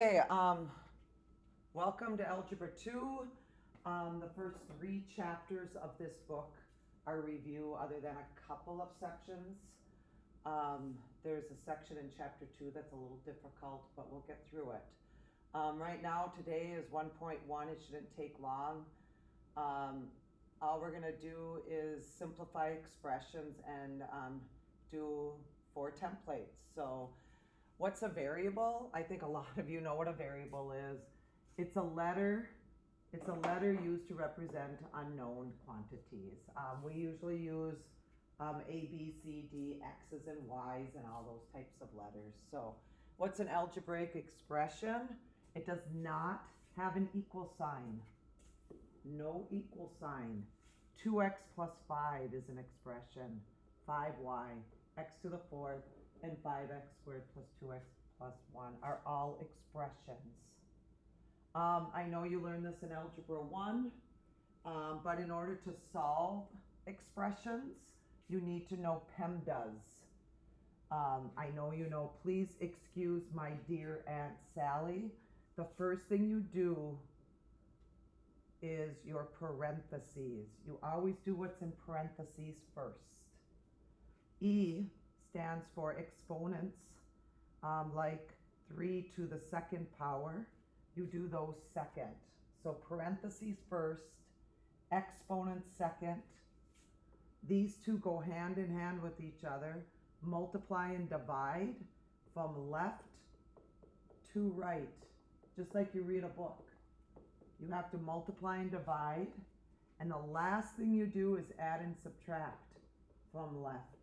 Okay, welcome to Algebra 2. The first 3 chapters of this book are review other than a couple of sections. There's a section in chapter 2 that's a little difficult, but we'll get through it. Right now, today is 1.1. It shouldn't take long. All we're going to do is simplify expressions and do 4 templates. So what's a variable? I think a lot of you know what a variable is. It's a letter used to represent unknown quantities. We usually use A, B, C, D, X's and Y's and all those types of letters. So what's an algebraic expression? It does not have an equal sign. No equal sign. 2x plus 5 is an expression. 5y, x to the 4th, and 5x squared plus 2x plus 1 are all expressions. I know you learned this in Algebra 1, but in order to solve expressions, you need to know Pemdas. I know you know, please excuse my dear Aunt Sally. The first thing you do is your parentheses. You always do what's in parentheses first. E stands for exponents, like 3 to the 2nd power. You do those second. So parentheses first, exponents second. These two go hand in hand with each other. Multiply and divide from left to right, just like you read a book. You have to multiply and divide, and the last thing you do is add and subtract from left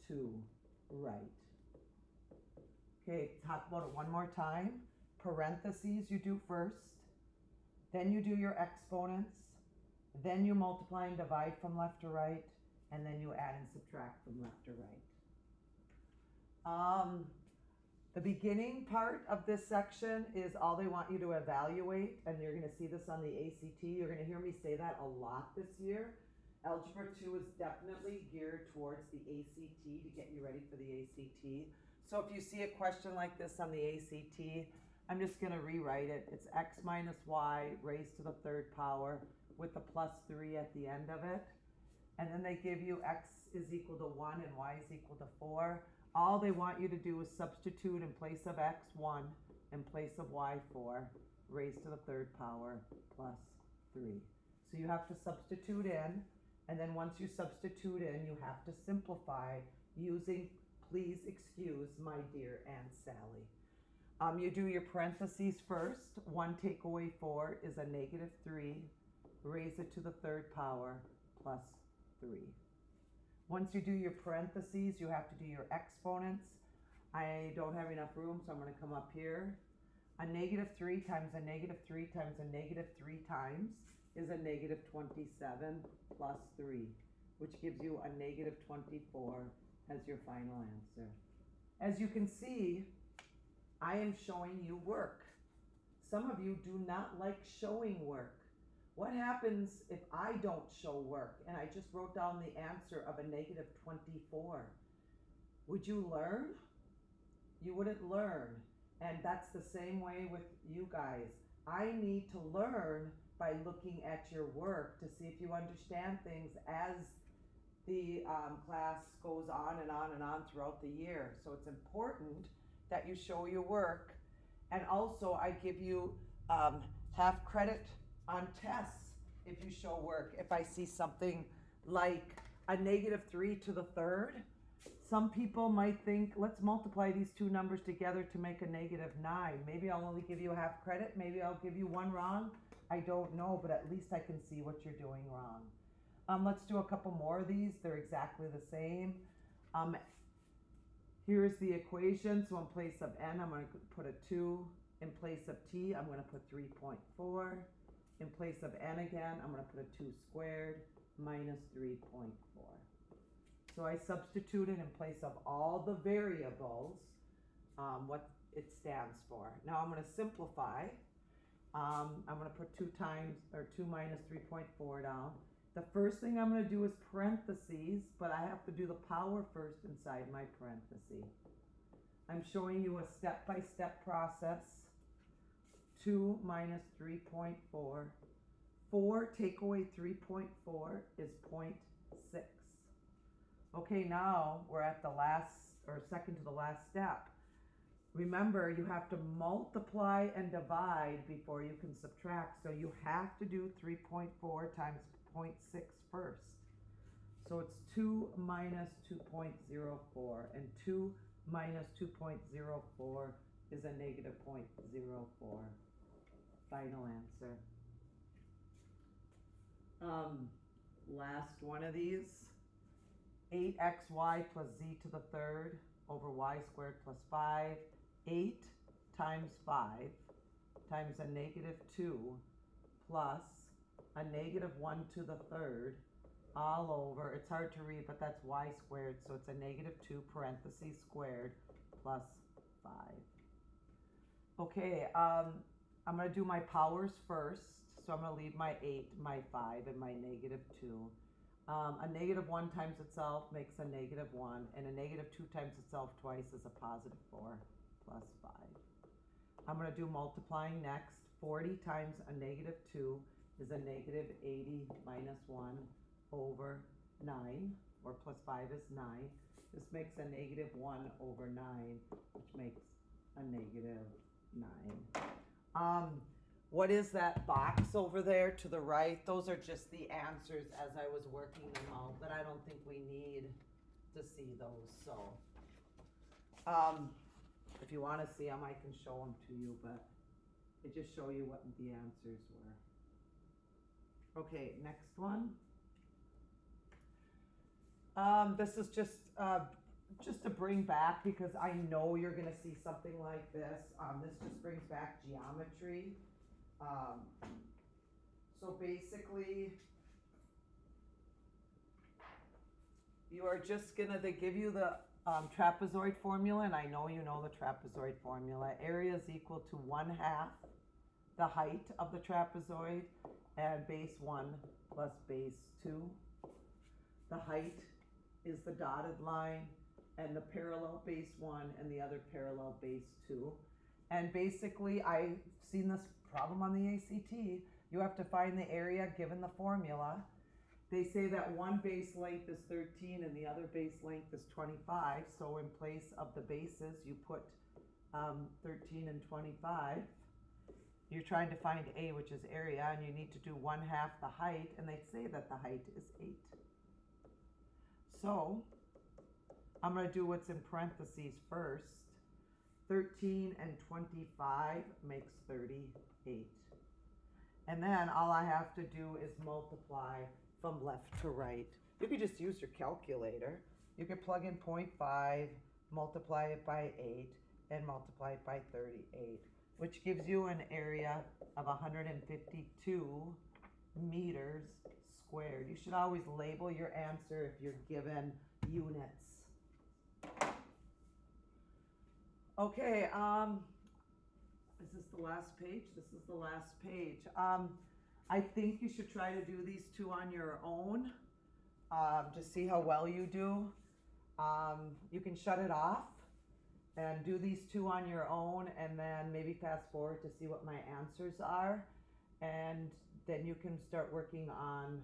to right. Okay, talk about it one more time. Parentheses you do first, then you do your exponents, then you multiply and divide from left to right, and then you add and subtract from left to right. The beginning part of this section is all they want you to evaluate, and you're going to see this on the ACT. You're going to hear me say that a lot this year. Algebra 2 is definitely geared towards the ACT to get you ready for the ACT. So if you see a question like this on the ACT, I'm just going to rewrite it. It's x minus y raised to the 3rd power with the plus 3 at the end of it. And then they give you x is equal to 1 and y is equal to 4. All they want you to do is substitute in place of x 1, in place of y 4, raised to the 3rd power plus 3. So you have to substitute in, and then once you substitute in, you have to simplify using, please excuse my dear Aunt Sally. You do your parentheses first. 1 take away 4 is a negative 3. Raise it to the 3rd power plus 3. Once you do your parentheses, you have to do your exponents. I don't have enough room, so I'm going to come up here. A negative 3 times a negative 3 times a negative 3 times is a negative 27 plus 3, which gives you a negative 24 as your final answer. As you can see, I am showing you work. Some of you do not like showing work. What happens if I don't show work and I just wrote down the answer of a negative 24? Would you learn? You wouldn't learn. And that's the same way with you guys. I need to learn by looking at your work to see if you understand things as the class goes on and on and on throughout the year. So it's important that you show your work. And also I give you half credit on tests if you show work. If I see something like a negative 3 to the 3rd, some people might think, let's multiply these two numbers together to make a negative 9. Maybe I'll only give you half credit. Maybe I'll give you one wrong. I don't know, but at least I can see what you're doing wrong. Let's do a couple more of these. They're exactly the same. Here's the equation. So in place of n, I'm going to put a 2. In place of t, I'm going to put 3.4. In place of n again, I'm going to put a 2 squared minus 3.4. So I substituted in place of all the variables what it stands for. Now I'm going to simplify. I'm going to put 2 minus 3.4 down. The first thing I'm going to do is parentheses, but I have to do the power first inside my parentheses. I'm showing you a step-by-step process. 2 minus 3.4. 4 take away 3.4 is 0.6. Okay, now we're at the last, or second to the last step. Remember, you have to multiply and divide before you can subtract. So you have to do 3.4 times 0.6 first. So it's 2 minus 2.04, and 2 minus 2.04 is a negative 0.04. Final answer. Last one of these. 8xy plus z to the third over y squared plus 5. 8 times 5 times a negative 2 plus a negative 1 to the third all over, it's hard to read, but that's y squared, so it's a negative 2 parentheses squared plus 5. Okay, I'm going to do my powers first, so I'm going to leave my 8, my 5, and my negative 2. A negative 1 times itself makes a negative 1, and a negative 2 times itself twice is a positive 4 plus 5. I'm going to do multiplying next. 40 times a negative 2 is a negative 80 minus 1 over 9, or plus 5 is 9. This makes a negative 1 over 9, which makes a negative 9. What is that box over there to the right? Those are just the answers as I was working them out, but I don't think we need to see those. So if you want to see them, I can show them to you, but I just show you what the answers were. Okay, next one. This is just to bring back, because I know you're going to see something like this. This just brings back geometry. So basically, you are just going to, they give you the trapezoid formula, and I know you know the trapezoid formula. Area is equal to 1/2 the height of the trapezoid, and base 1 plus base 2. The height is the dotted line, and the parallel base 1 and the other parallel base 2. And basically, I've seen this problem on the ACT. You have to find the area given the formula. They say that one base length is 13 and the other base length is 25. So in place of the bases, you put 13 and 25. You're trying to find A, which is area, and you need to do 1/2 the height, and they say that the height is 8. So I'm going to do what's in parentheses first. 13 and 25 makes 38. And then all I have to do is multiply from left to right. You could just use your calculator. You could plug in 0.5, multiply it by 8, and multiply it by 38, which gives you an area of 152 meters squared. You should always label your answer if you're given units. Okay, is this the last page? This is the last page. I think you should try to do these two on your own, to see how well you do. You can shut it off and do these two on your own, and then maybe fast forward to see what my answers are, and then you can start working on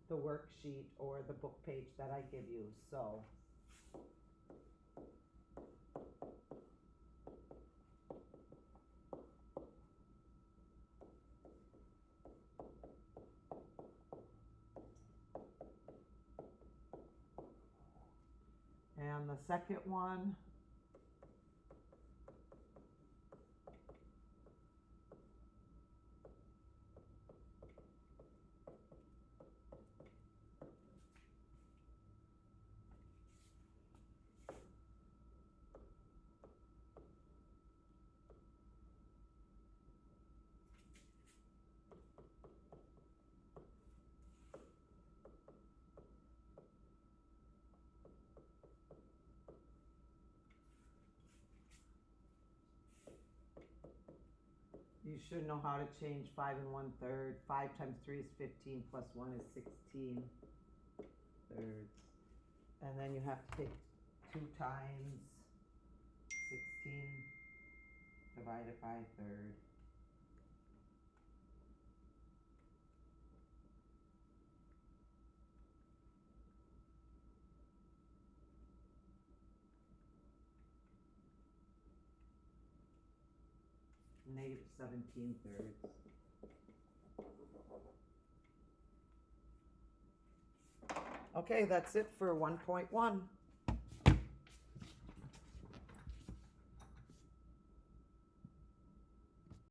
the worksheet or the book page that I give you. So and the second one, you should know how to change 5 1/3. 5 times 3 is 15, plus 1 is 16 thirds. And then you have to take 2 times 16 divided by a third. negative 17/3. Okay, that's it for 1.1.